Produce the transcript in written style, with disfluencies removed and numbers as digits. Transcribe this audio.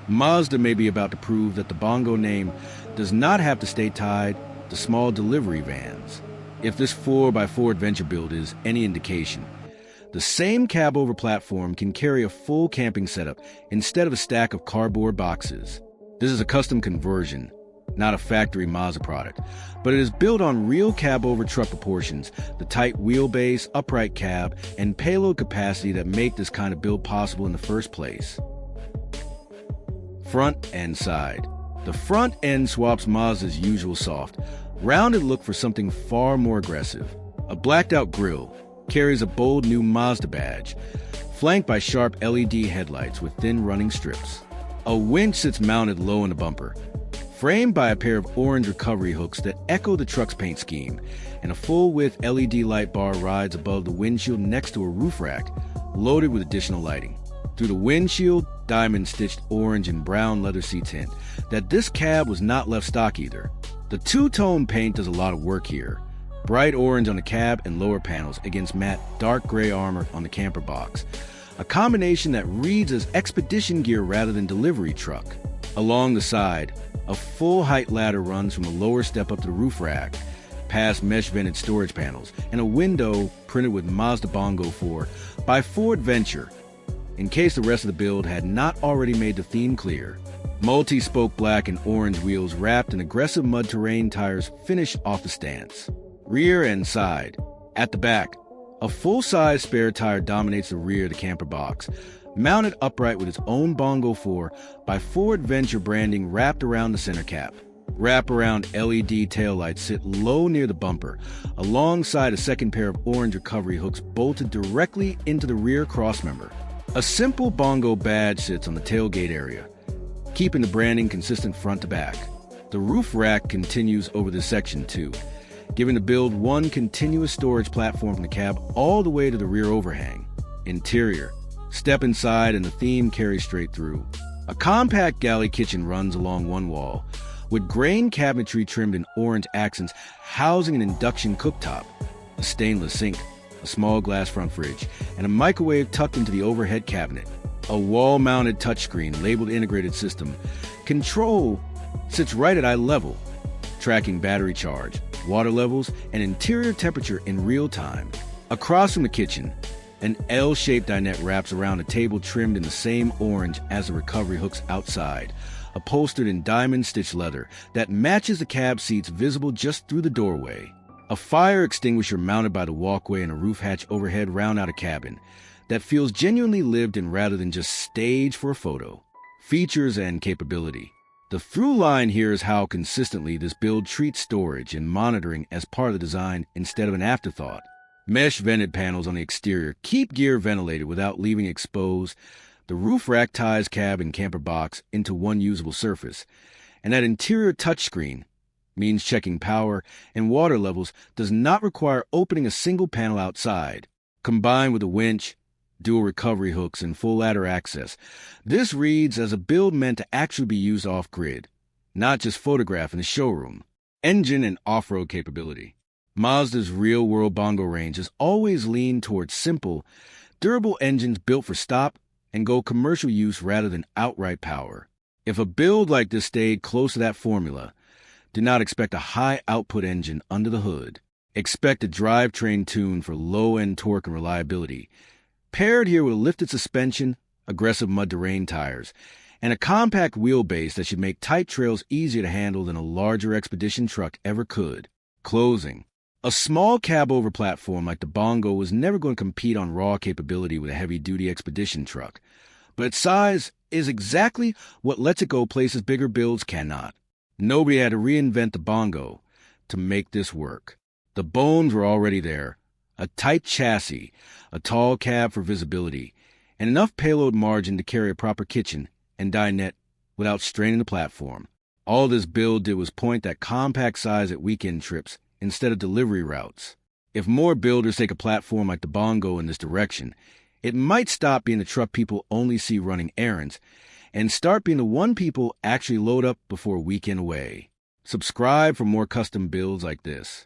Mazda may be about to prove that the Bongo name does not have to stay tied to small delivery vans. If this 4x4 adventure build is any indication, the same Cabover platform can carry a full camping setup instead of a stack of cardboard boxes. This is a custom conversion, not a factory Mazda product, but it is built on real Cabover truck proportions, the tight wheelbase, upright cab, and payload capacity that make this kind of build possible in the first place. Front and side. The front end swaps Mazda's usual soft, rounded look for something far more aggressive. A blacked-out grille carries a bold new Mazda badge, flanked by sharp LED headlights with thin running strips. A winch sits mounted low in the bumper, framed by a pair of orange recovery hooks that echo the truck's paint scheme, and a full-width LED light bar rides above the windshield next to a roof rack, loaded with additional lighting. Through the windshield, diamond-stitched orange and brown leather seats hint that this cab was not left stock either. The two-tone paint does a lot of work here. Bright orange on the cab and lower panels against matte dark gray armor on the camper box, a combination that reads as expedition gear rather than delivery truck. Along the side, a full-height ladder runs from the lower step up to the roof rack, past mesh-vented storage panels, and a window printed with Mazda Bongo 4x4 Adventure, in case the rest of the build had not already made the theme clear. Multi-spoke black and orange wheels wrapped in aggressive mud terrain tires finish off the stance. Rear and side. At the back, a full-size spare tire dominates the rear of the camper box, mounted upright with its own Bongo 4x4 Adventure branding wrapped around the center cap. Wrap-around LED taillights sit low near the bumper, alongside a second pair of orange recovery hooks bolted directly into the rear crossmember. A simple Bongo badge sits on the tailgate area, keeping the branding consistent front to back. The roof rack continues over this section too, giving the build one continuous storage platform from the cab all the way to the rear overhang. Interior. Step inside and the theme carries straight through. A compact galley kitchen runs along one wall, with grain cabinetry trimmed in orange accents housing an induction cooktop, a stainless sink, a small glass front fridge, and a microwave tucked into the overhead cabinet. A wall-mounted touchscreen labeled Integrated System Control sits right at eye level, tracking battery charge, water levels, and interior temperature in real time. Across from the kitchen, an L-shaped dinette wraps around a table trimmed in the same orange as the recovery hooks outside, upholstered in diamond-stitched leather that matches the cab seats visible just through the doorway. A fire extinguisher mounted by the walkway and a roof hatch overhead round out a cabin that feels genuinely lived in rather than just staged for a photo. Features and capability. The through line here is how consistently this build treats storage and monitoring as part of the design instead of an afterthought. Mesh vented panels on the exterior keep gear ventilated without leaving exposed. The roof rack ties cab and camper box into one usable surface, and that interior touchscreen means checking power and water levels does not require opening a single panel outside. Combined with a winch, dual recovery hooks, and full ladder access, this reads as a build meant to actually be used off-grid, not just photographed in the showroom. Engine and off-road capability. Mazda's real-world Bongo range has always leaned towards simple, durable engines built for stop and go commercial use rather than outright power. If a build like this stayed close to that formula, do not expect a high-output engine under the hood. Expect a drivetrain tuned for low-end torque and reliability, paired here with a lifted suspension, aggressive mud terrain tires, and a compact wheelbase that should make tight trails easier to handle than a larger expedition truck ever could. Closing. A small Cabover platform like the Bongo was never going to compete on raw capability with a heavy-duty expedition truck, but its size is exactly what lets it go places bigger builds cannot. Nobody had to reinvent the Bongo to make this work. The bones were already there. A tight chassis, a tall cab for visibility, and enough payload margin to carry a proper kitchen and dinette without straining the platform. All this build did was point that compact size at weekend trips instead of delivery routes. If more builders take a platform like the Bongo in this direction, it might stop being the truck people only see running errands and start being the one people actually load up before a weekend away. Subscribe for more custom builds like this.